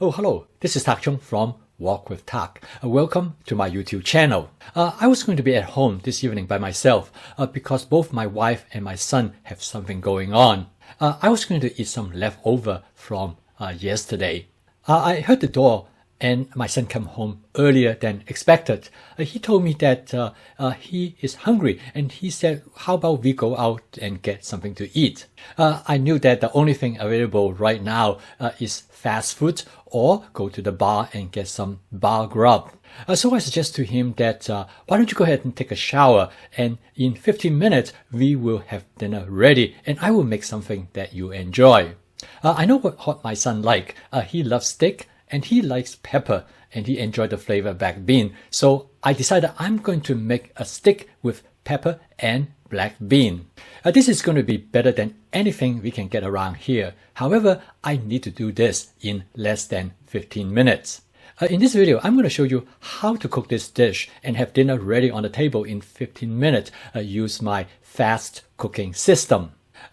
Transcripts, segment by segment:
Oh, hello. This is Tak Chung from Walk with Tak. Welcome to my YouTube channel. I was going to be at home this evening by myself because both my wife and my son have something going on. I was going to eat some leftover from yesterday. I heard the door and my son came home earlier than expected. He told me that he is hungry and he said, how about we go out and get something to eat? I knew that the only thing available right now is fast food or go to the bar and get some bar grub. So I suggest to him that why don't you go ahead and take a shower, and in 15 minutes we will have dinner ready and I will make something that you enjoy. I know what my son like. He loves steak and he likes pepper and he enjoyed the flavor of black bean. So I decided I'm going to make a steak with pepper and black bean. This is going to be better than anything we can get around here. However, I need to do this in less than 15 minutes. In this video, I'm going to show you how to cook this dish and have dinner ready on the table in 15 minutes. Use my fast cooking system.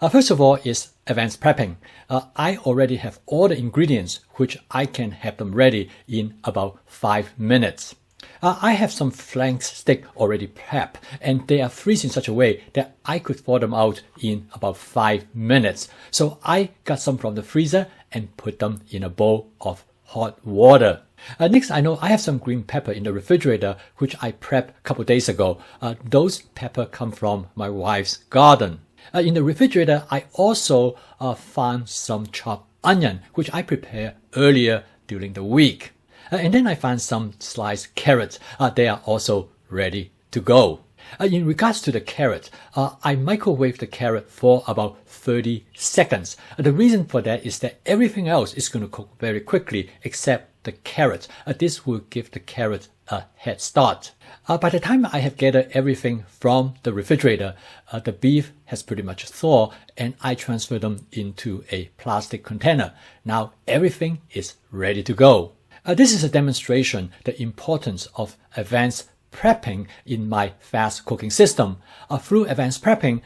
First of all is advanced prepping. I already have all the ingredients which I can have them ready in about 5 minutes. I have some flank steak already prepped and they are freezed in such a way that I could thaw them out in about 5 minutes. So I got some from the freezer and put them in a bowl of hot water. Next, I know I have some green pepper in the refrigerator which I prepped a couple days ago. Those pepper come from my wife's garden. In the refrigerator, I also found some chopped onion, which I prepared earlier during the week. And then I found some sliced carrots. They are also ready to go. In regards to the carrot, I microwave the carrot for about 30 seconds. The reason for that is that everything else is going to cook very quickly except the carrot. This will give the carrot a head start. By the time I have gathered everything from the refrigerator, the beef has pretty much thawed and I transfer them into a plastic container. Now everything is ready to go. This is a demonstration the importance of advanced prepping in my fast cooking system. Through advanced prepping,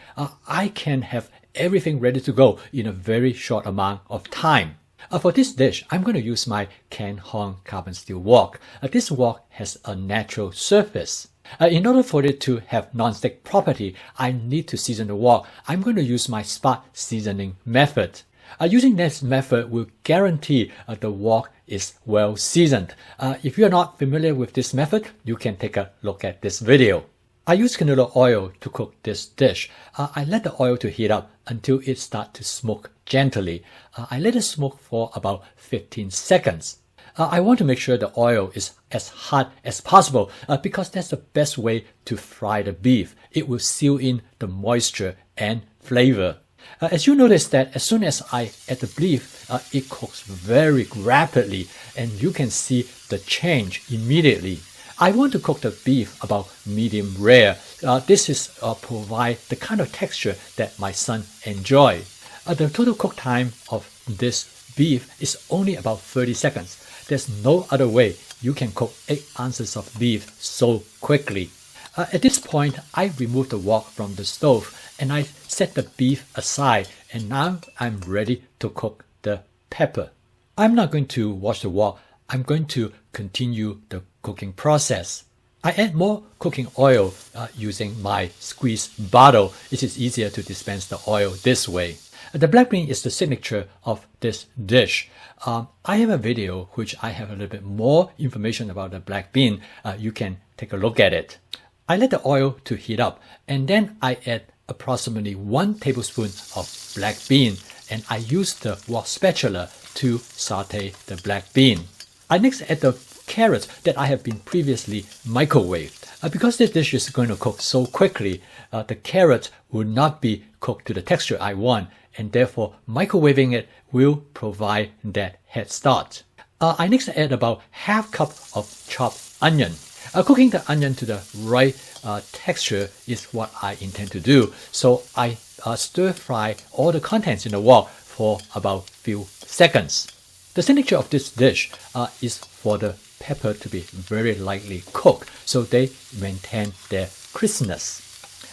I can have everything ready to go in a very short amount of time. For this dish, I'm going to use my Can Hong carbon steel wok. This wok has a natural surface. In order for it to have non-stick property, I need to season the wok. I'm going to use my spot seasoning method. Using this method will guarantee the wok is well seasoned. If you are not familiar with this method, you can take a look at this video. I use canola oil to cook this dish. I let the oil to heat up until it starts to smoke gently. I let it smoke for about 15 seconds. I want to make sure the oil is as hot as possible because that's the best way to fry the beef. It will seal in the moisture and flavor. As you notice that as soon as I add the beef, it cooks very rapidly and you can see the change immediately. I want to cook the beef about medium rare. This is provide the kind of texture that my son enjoy. The total cook time of this beef is only about 30 seconds. There's no other way you can cook 8 ounces of beef so quickly. At this point, I remove the wok from the stove and I set the beef aside, and now I'm ready to cook the pepper. I'm not going to wash the wok. I'm going to continue the cooking process. I add more cooking oil using my squeeze bottle. It is easier to dispense the oil this way. The black bean is the signature of this dish. I have a video which I have a little bit more information about the black bean. You can take a look at it. I let the oil to heat up and then I add approximately 1 tablespoon of black bean and I use the wok spatula to saute the black bean. I next add the carrots that I have been previously microwaved. Because this dish is going to cook so quickly, the carrot will not be cooked to the texture I want, and therefore microwaving it will provide that head start. I next add about ½ cup of chopped onion. Cooking the onion to the right texture is what I intend to do, so I stir fry all the contents in the wok for about few seconds. The signature of this dish is for the pepper to be very lightly cooked so they maintain their crispness.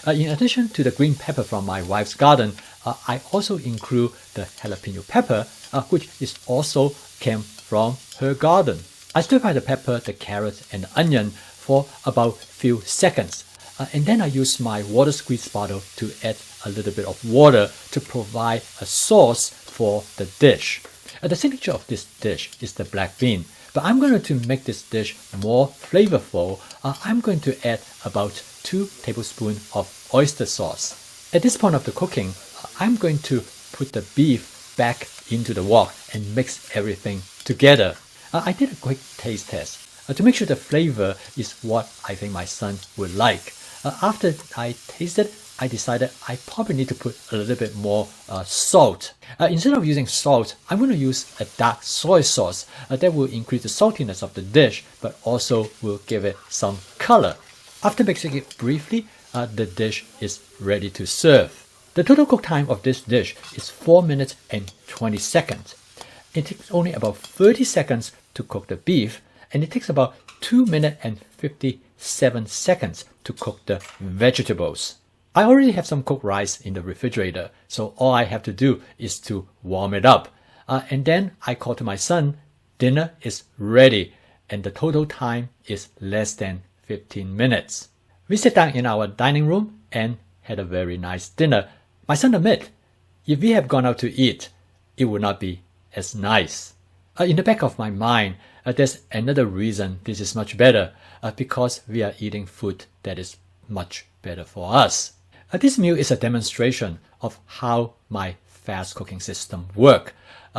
In addition to the green pepper from my wife's garden, I also include the jalapeno pepper, which is also came from her garden. I stir fry the pepper, the carrot, and the onion for about few seconds. And then I use my water squeeze bottle to add a little bit of water to provide a sauce for the dish. The signature of this dish is the black bean, but I'm going to make this dish more flavorful. I'm going to add about 2 tablespoons of oyster sauce. At this point of the cooking, I'm going to put the beef back into the wok and mix everything together. I did a quick taste test to make sure the flavor is what I think my son would like. After I tasted, I decided I probably need to put a little bit more salt. Instead of using salt, I'm going to use a dark soy sauce that will increase the saltiness of the dish, but also will give it some color. After mixing it briefly, the dish is ready to serve. The total cook time of this dish is 4 minutes and 20 seconds. It takes only about 30 seconds to cook the beef, and it takes about 2 minutes and 57 seconds to cook the vegetables. I already have some cooked rice in the refrigerator, so all I have to do is to warm it up. And then I call to my son, dinner is ready, and the total time is less than 15 minutes. We sat down in our dining room and had a very nice dinner. My son admits, if we have gone out to eat, it would not be as nice. In the back of my mind, there's another reason this is much better, because we are eating food that is much better for us. This meal is a demonstration of how my fast cooking system works.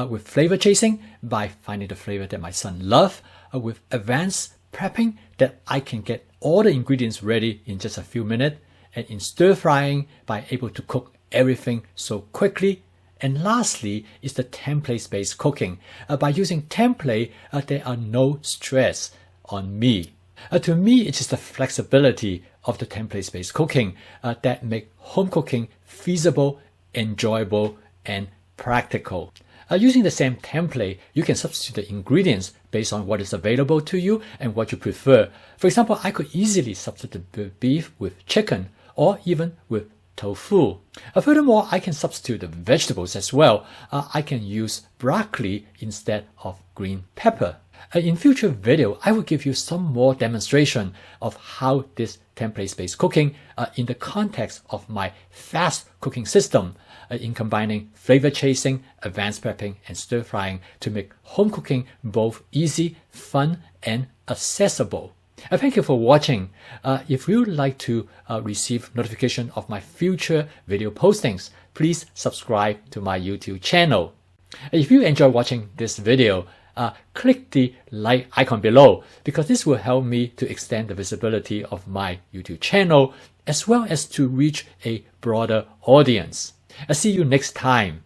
With flavor chasing, by finding the flavor that my son loves, with advanced prepping that I can get all the ingredients ready in just a few minutes, and in stir frying, by able to cook everything so quickly. And lastly is the template-based cooking. By using template, there are no stress on me. To me, it is the flexibility of the template-based cooking that make home cooking feasible, enjoyable, and practical. Using the same template, you can substitute the ingredients based on what is available to you and what you prefer. For example, I could easily substitute the beef with chicken or even with tofu. Furthermore, I can substitute the vegetables as well. I can use broccoli instead of green pepper. In future video, I will give you some more demonstration of how this template-based cooking in the context of my fast cooking system in combining flavor chasing, advanced prepping, and stir frying to make home cooking both easy, fun, and accessible. Thank you for watching. If you would like to receive notification of my future video postings, please subscribe to my YouTube channel. If you enjoy watching this video, click the like icon below, because this will help me to extend the visibility of my YouTube channel as well as to reach a broader audience. I'll see you next time.